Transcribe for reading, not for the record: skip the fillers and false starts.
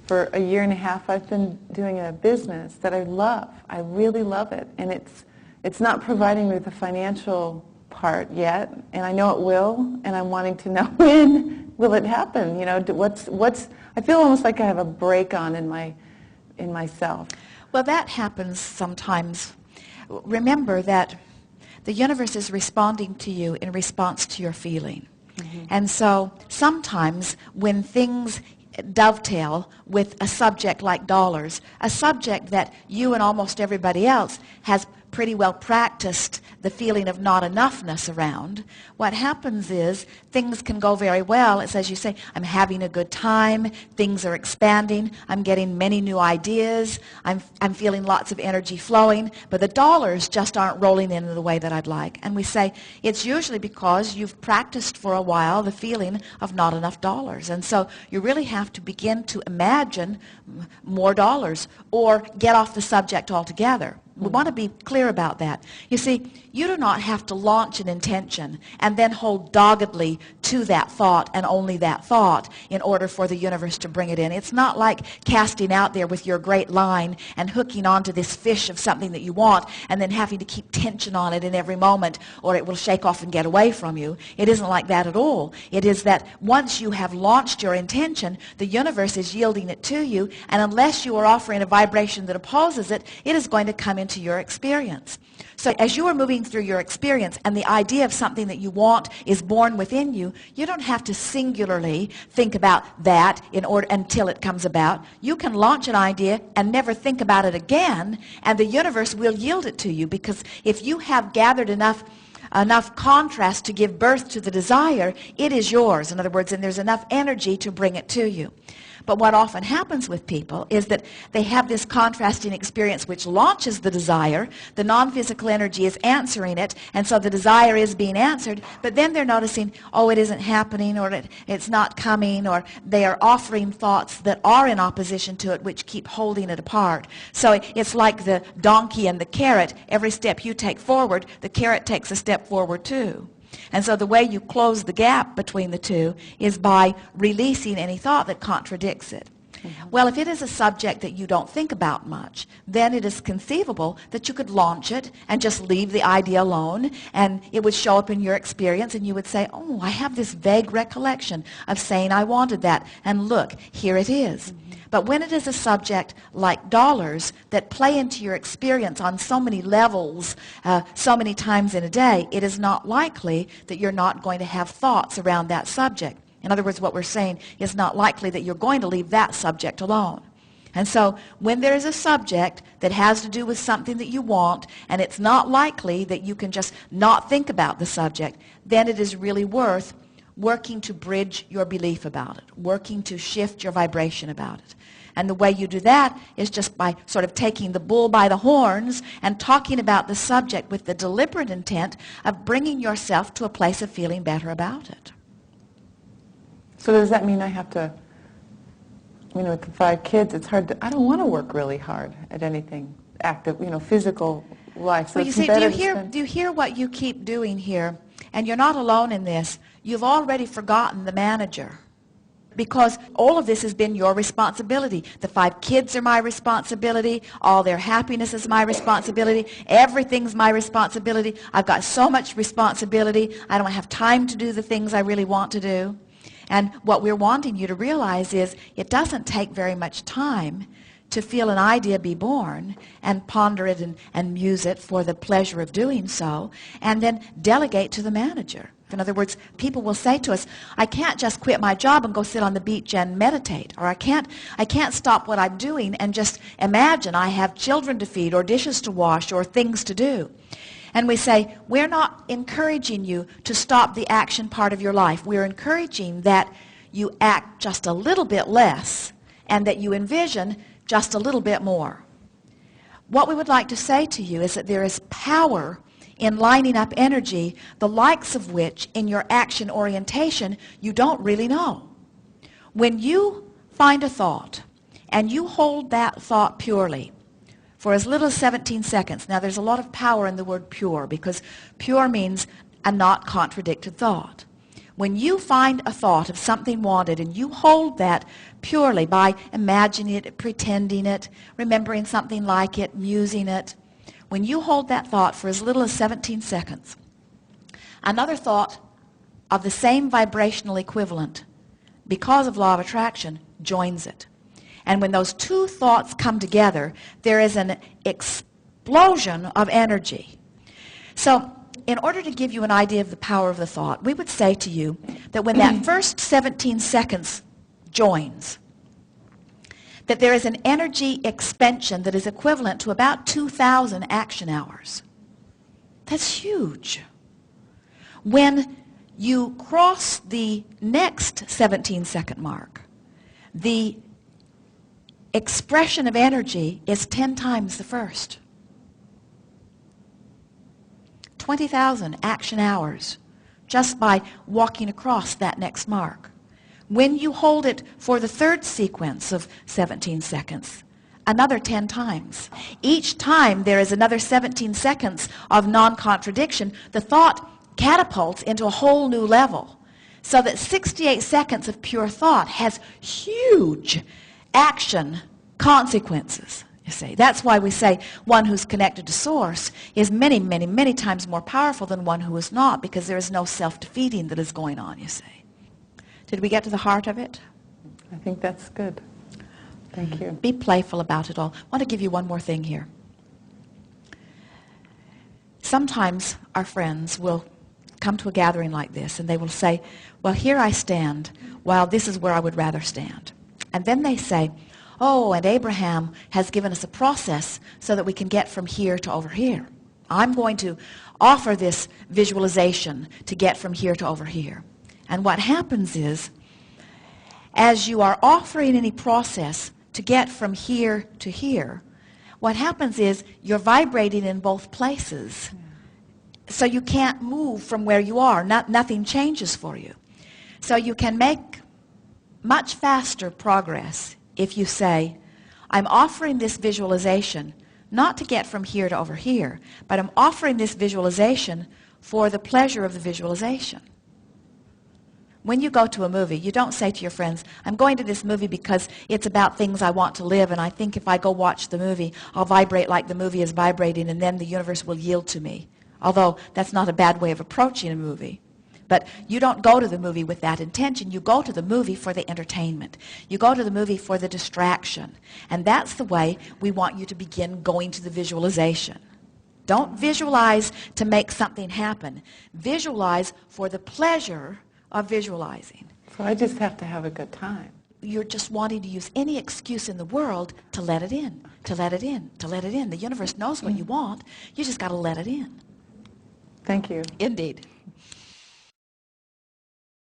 for a year and a half, I've been doing a business that I love. I really love it. And it's not providing me with the financial part yet, and I know it will, and I'm wanting to know when will it happen. You know, I feel almost like I have a brake on in myself. Well, that happens sometimes. Remember that the universe is responding to you in response to your feeling. Mm-hmm. And so sometimes when things dovetail with a subject like dollars, a subject that you and almost everybody else has pretty well practiced the feeling of not enoughness around, what happens is things can go very well. It's as you say, I'm having a good time, things are expanding, I'm getting many new ideas, I'm feeling lots of energy flowing, but the dollars just aren't rolling in the way that I'd like. And we say it's usually because you've practiced for a while the feeling of not enough dollars. And so you really have to begin to imagine more dollars or get off the subject altogether. We want to be clear about that. You see, you do not have to launch an intention and then hold doggedly to that thought and only that thought in order for the universe to bring it in. It's not like casting out there with your great line and hooking onto this fish of something that you want and then having to keep tension on it in every moment or it will shake off and get away from you. It isn't like that at all. It is that once you have launched your intention, the universe is yielding it to you, and unless you are offering a vibration that opposes it, it is going to come into your experience. So as you are moving through your experience and the idea of something that you want is born within you, you don't have to singularly think about that in order until it comes about. You can launch an idea and never think about it again, and the universe will yield it to you, because if you have gathered enough contrast to give birth to the desire, it is yours. In other words, and there's enough energy to bring it to you. But what often happens with people is that they have this contrasting experience which launches the desire. The non-physical energy is answering it, and so the desire is being answered, but then they're noticing, oh, it isn't happening, or it's not coming, or they are offering thoughts that are in opposition to it which keep holding it apart. So it's like the donkey and the carrot. Every step you take forward, the carrot takes a step forward too. And so the way you close the gap between the two is by releasing any thought that contradicts it. Mm-hmm. Well, if it is a subject that you don't think about much, then it is conceivable that you could launch it and just leave the idea alone, and it would show up in your experience, and you would say, oh, I have this vague recollection of saying I wanted that, and look, here it is. Mm-hmm. But when it is a subject like dollars that play into your experience on so many levels, so many times in a day, it is not likely that you're not going to have thoughts around that subject. In other words, what we're saying is not likely that you're going to leave that subject alone. And so when there is a subject that has to do with something that you want, and it's not likely that you can just not think about the subject, then it is really worth working to bridge your belief about it, working to shift your vibration about it. And the way you do that is just by sort of taking the bull by the horns and talking about the subject with the deliberate intent of bringing yourself to a place of feeling better about it. So does that mean I have to, with the 5 kids, it's hard I don't want to work really hard at anything active, physical life. So well, you see, do you hear what you keep doing here? And you're not alone in this. You've already forgotten the manager, because all of this has been your responsibility. The 5 kids are my responsibility. All their happiness is my responsibility. Everything's my responsibility. I've got so much responsibility. I don't have time to do the things I really want to do. And what we're wanting you to realize is it doesn't take very much time to feel an idea be born and ponder it and muse it for the pleasure of doing so, and then delegate to the manager. In other words, people will say to us, I can't just quit my job and go sit on the beach and meditate, or I can't stop what I'm doing and just imagine I have children to feed or dishes to wash or things to do. And we say, we're not encouraging you to stop the action part of your life. We're encouraging that you act just a little bit less and that you envision just a little bit more. What we would like to say to you is that there is power in lining up energy, the likes of which in your action orientation you don't really know. When you find a thought and you hold that thought purely for as little as 17 seconds. Now there's a lot of power in the word pure, because pure means a not contradicted thought. When you find a thought of something wanted and you hold that purely by imagining it, pretending it, remembering something like it, musing it, when you hold that thought for as little as 17 seconds, another thought of the same vibrational equivalent, because of law of attraction, joins it. And when those two thoughts come together, there is an explosion of energy. So in order to give you an idea of the power of the thought, we would say to you that when that first 17 seconds joins, that there is an energy expansion that is equivalent to about 2,000 action hours. That's huge. When you cross the next 17-second mark, the expression of energy is 10 times the first. 20,000 action hours just by walking across that next mark. When you hold it for the third sequence of 17 seconds, another 10 times. Each time there is another 17 seconds of non-contradiction. The thought catapults into a whole new level, so that 68 seconds of pure thought has huge action consequences. You see, that's why we say one who's connected to Source is many, many, many times more powerful than one who is not, because there is no self-defeating that is going on, you see. Did we get to the heart of it? I think that's good. Thank you. Be playful about it all. I want to give you one more thing here. Sometimes our friends will come to a gathering like this and they will say, well, here I stand, while this is where I would rather stand. And then they say, oh, and Abraham has given us a process so that we can get from here to over here. I'm going to offer this visualization to get from here to over here. And what happens is, as you are offering any process to get from here to here, what happens is you're vibrating in both places. So you can't move from where you are. Nothing changes for you. So you can make much faster progress if you say, I'm offering this visualization not to get from here to over here, but I'm offering this visualization for the pleasure of the visualization. When you go to a movie, you don't say to your friends, I'm going to this movie because it's about things I want to live, and I think if I go watch the movie, I'll vibrate like the movie is vibrating, and then the universe will yield to me. Although that's not a bad way of approaching a movie. But you don't go to the movie with that intention. You go to the movie for the entertainment. You go to the movie for the distraction. And that's the way we want you to begin going to the visualization. Don't visualize to make something happen. Visualize for the pleasure of visualizing. So I just have to have a good time. You're just wanting to use any excuse in the world to let it in, to let it in, to let it in. The universe knows what you want. You just got to let it in. Thank you. Indeed.